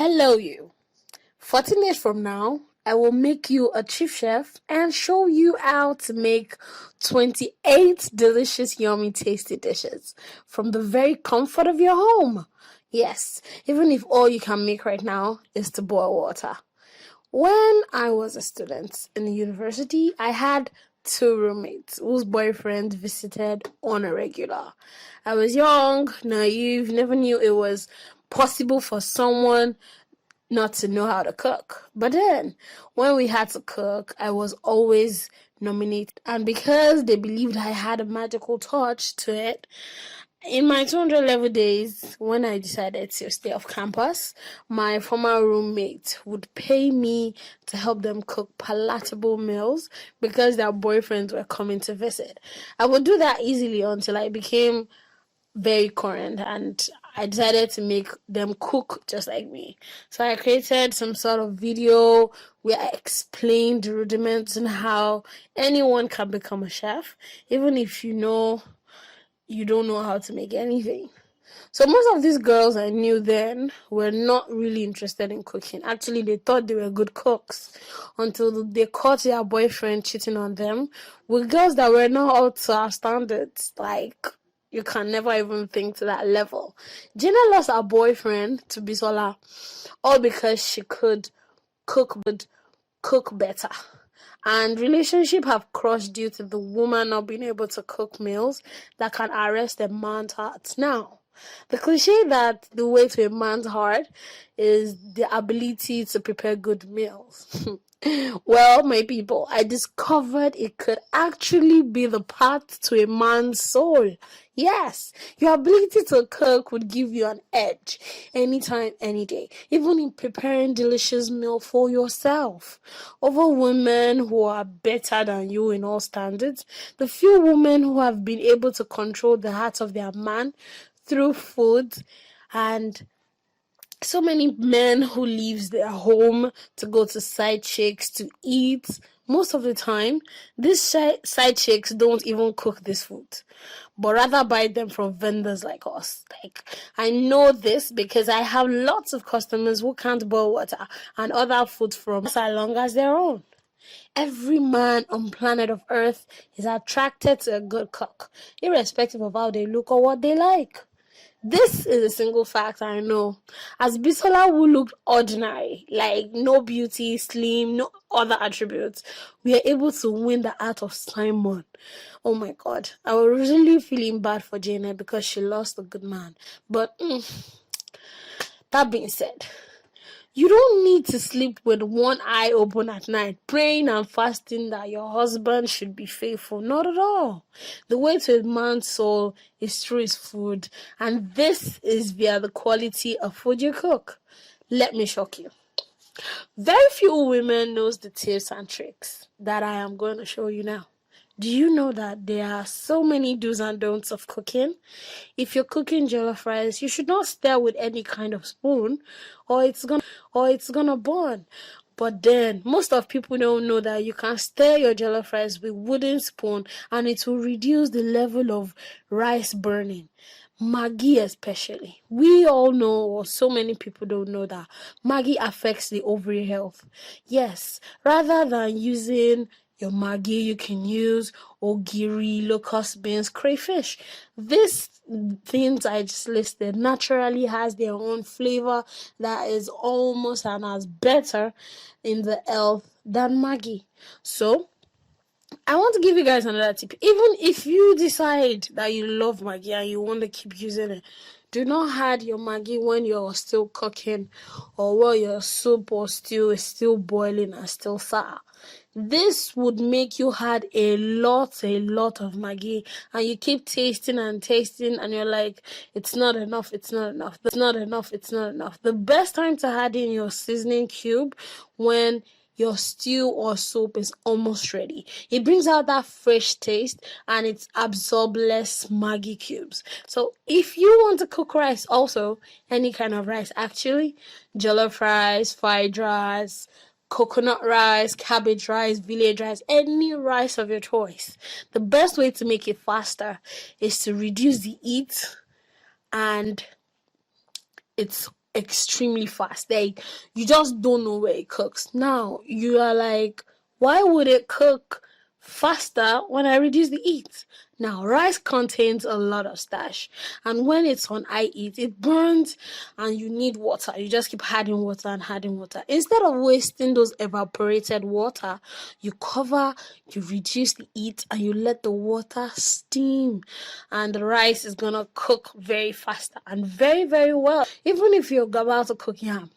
Hello, you. 14 days from now, I will make you a chief chef and show you how to make 28 delicious, yummy, tasty dishes from the very comfort of your home. Yes, even if all you can make right now is to boil water. When I was a student in the university, I had two roommates whose boyfriends visited on a regular. I was young, naive, never knew it was possible for someone not to know how to cook. But then, when we had to cook, I was always nominated. And because they believed I had a magical touch to it, in my 200 level days, when I decided to stay off campus, my former roommate would pay me to help them cook palatable meals because their boyfriends were coming to visit. I would do that easily until I became very current and I decided to make them cook just like me. So I created some sort of video where I explained the rudiments and how anyone can become a chef, even if you don't know how to make anything. So most of these girls I knew then were not really interested in cooking. Actually, they thought they were good cooks until they caught their boyfriend cheating on them with girls that were not up to our standards. Like, you can never even think to that level. Gina lost her boyfriend to Bisola, all because she could cook better. And relationship have crushed due to the woman not being able to cook meals that can arrest a man's heart. Now, the cliche that the way to a man's heart is the ability to prepare good meals. Well, my people, I discovered it could actually be the path to a man's soul. Yes, your ability to cook would give you an edge anytime, any day, even in preparing delicious meal for yourself. Over women who are better than you in all standards, the few women who have been able to control the heart of their man through food, and so many men who leaves their home to go to side chicks to eat. Most of the time, these side chicks don't even cook this food, but rather buy them from vendors like us. Like, I know this because I have lots of customers who can't boil water and other food from as long as their own. Every man on planet of Earth is attracted to a good cook, irrespective of how they look or what they like. This is a single fact I know. As Bisola, who looked ordinary, like no beauty, slim, no other attributes, we are able to win the heart of Simon. Oh my God. I was really feeling bad for Janet because she lost a good man. But that being said, you don't need to sleep with one eye open at night, praying and fasting that your husband should be faithful. Not at all. The way to a man's soul is through his food, and this is via the quality of food you cook. Let me shock you. Very few women knows the tips and tricks that I am going to show you now. Do you know that there are so many do's and don'ts of cooking? If you're cooking jollof rice, you should not stir with any kind of spoon or it's gonna burn. But then most of people don't know that you can stir your jollof rice with wooden spoon and it will reduce the level of rice burning. Maggi especially. We all know, or so many people don't know, that Maggi affects the ovary health. Yes, rather than using your Maggi, you can use ogiri, locust beans, crayfish. These things I just listed naturally has their own flavor that is almost and as better in the health than Maggi. So I want to give you guys another tip. Even if you decide that you love Maggi and you want to keep using it, do not add your Maggi when you're still cooking or while your soup or stew is still boiling and still sour. This would make you add a lot of Maggi and you keep tasting and you're like, it's not enough, it's not enough, it's not enough, it's not enough. The best time to add in your seasoning cube when your stew or soup is almost ready. It brings out that fresh taste and it absorbs less Maggi cubes. So if you want to cook rice also, any kind of rice actually, jollof rice, fried rice, coconut rice, cabbage rice, village rice, any rice of your choice. The best way to make it faster is to reduce the heat and it's extremely fast. Like, you just don't know where it cooks. Now, you are like, why would it cook faster when I reduce the heat? Now, rice contains a lot of starch, and when it's on high heat, it burns and you need water. You just keep adding water and adding water. Instead of wasting those evaporated water, you cover, you reduce the heat, and you let the water steam, and the rice is gonna cook very faster and very, very well. Even if you're about to cook yam,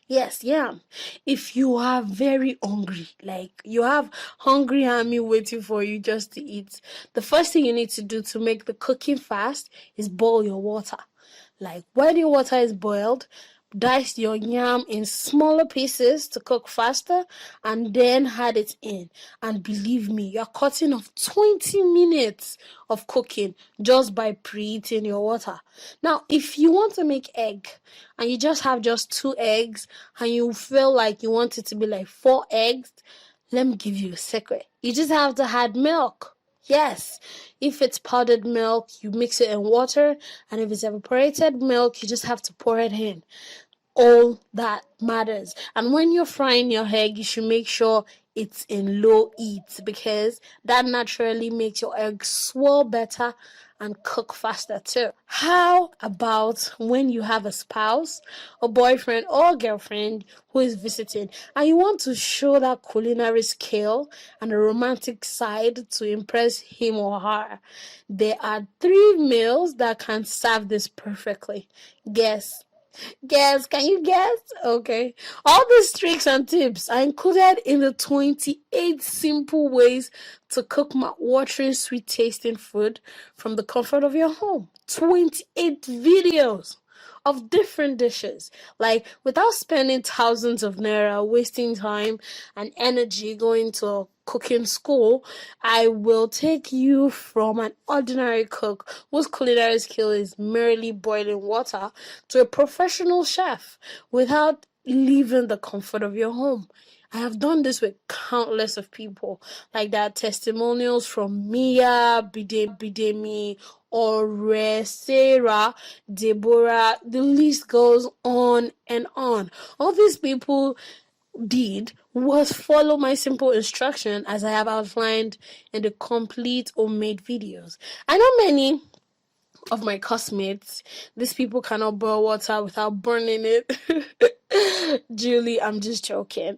yes, yam. If you are very hungry, like you have hungry army waiting for you just to eat, the first thing you need to do to make the cooking fast is boil your water. Like, when your water is boiled, dice your yam in smaller pieces to cook faster, and then add it in. And believe me, you're cutting off 20 minutes of cooking just by preheating your water. Now, if you want to make egg and you just have just 2 eggs and you feel like you want it to be like 4 eggs, let me give you a secret. You just have to add milk. Yes, if it's powdered milk, you mix it in water, and if it's evaporated milk, you just have to pour it in. All that matters. And when you're frying your egg, you should make sure it's in low heat, because that naturally makes your egg swirl better and cook faster too. How about when you have a spouse, a boyfriend, or girlfriend who is visiting, and you want to show that culinary skill and a romantic side to impress him or her? There are 3 meals that can serve this perfectly. Guess. Can you guess? Okay. All these tricks and tips are included in the 28 simple ways to cook mouth-watering, sweet-tasting food from the comfort of your home. 28 videos of different dishes, like, without spending thousands of naira, wasting time and energy going to a cooking school. I will take you from an ordinary cook whose culinary skill is merely boiling water to a professional chef without leaving the comfort of your home. I have done this with countless of people, like that testimonials from Mia, Bidemi, Ore, Sarah, Deborah. The list goes on and on. All these people did was follow my simple instruction as I have outlined in the complete homemade videos. I know many of my classmates, these people cannot boil water without burning it. Julie, I'm just joking.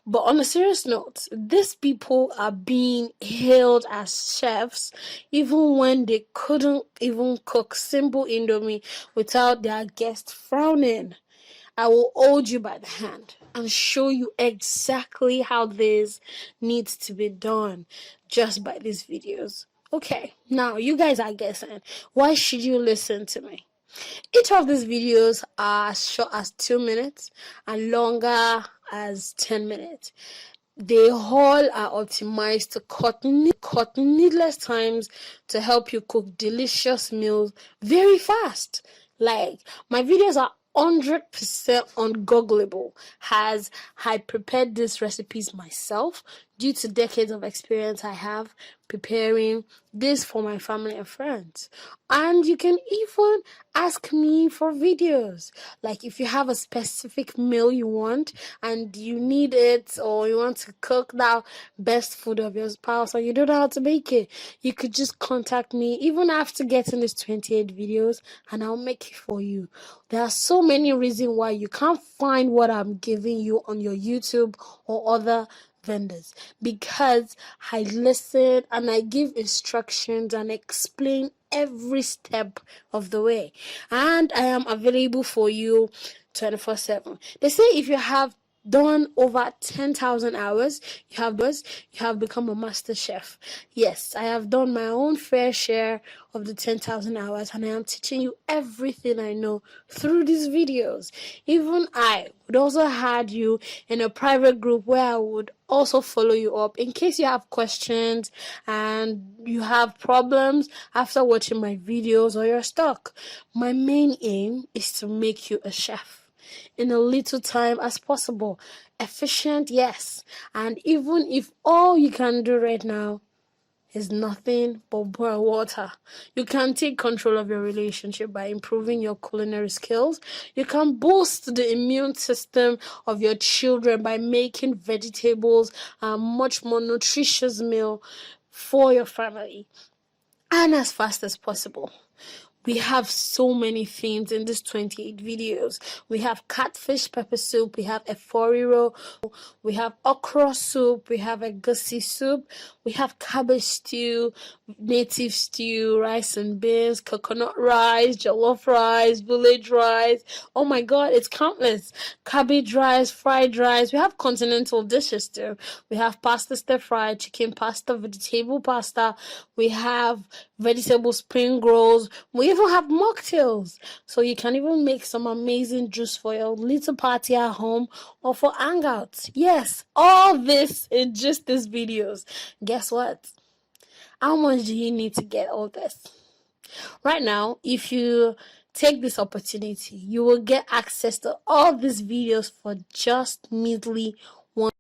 But on a serious note, these people are being hailed as chefs even when they couldn't even cook simple indomie without their guests frowning. I will hold you by the hand and show you exactly how this needs to be done just by these videos. Okay, now you guys are guessing. Why should you listen to me? Each of these videos are as short as 2 minutes and longer as 10 minutes. They all are optimized to cut needless times to help you cook delicious meals very fast. Like, my videos are 100% ungoogleable, as I prepared these recipes myself due to decades of experience I have preparing this for my family and friends. And you can even ask me for videos. Like, if you have a specific meal you want and you need it, or you want to cook that best food of your spouse and you don't know how to make it, you could just contact me even after getting these 28 videos, and I'll make it for you. There are so many reasons why you can't find what I'm giving you on your YouTube or other vendors, because I listen and I give instructions and explain every step of the way, and I am available for you 24/7. They say if you have done over 10,000 hours, you have become a master chef. Yes, I have done my own fair share of the 10,000 hours, and I am teaching you everything I know through these videos. Even I would also add you in a private group where I would also follow you up in case you have questions and you have problems after watching my videos or you're stuck. My main aim is to make you a chef in a little time as possible. Efficient, yes. And even if all you can do right now is nothing but boil water. You can take control of your relationship by improving your culinary skills. You can boost the immune system of your children by making vegetables a much more nutritious meal for your family, and as fast as possible. We have so many things in these 28 videos. We have catfish pepper soup, we have eforiro, we have okra soup, we have egusi soup, we have cabbage stew, native stew, rice and beans, coconut rice, jollof rice, village rice. Oh my god, it's countless. Cabbage rice, fried rice. We have continental dishes too. We have pasta stir fry, chicken pasta, vegetable pasta. We have vegetable spring rolls. We even have mocktails. So you can even make some amazing juice for your little party at home or for hangouts. Yes, all this in just these videos. Guess what? How much do you need to get all this? Right now, if you take this opportunity, you will get access to all these videos for just measly $1.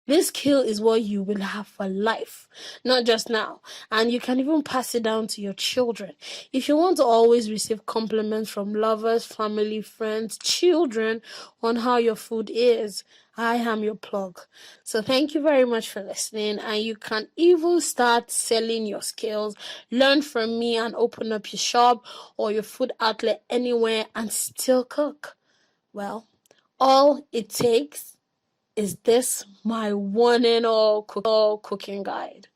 This skill is what you will have for life, not just now. And you can even pass it down to your children. If you want to always receive compliments from lovers, family, friends, children on how your food is, I am your plug. So thank you very much for listening. And you can even start selling your skills, learn from me and open up your shop or your food outlet anywhere and still cook. Well, all it takes is this my one and all cooking guide.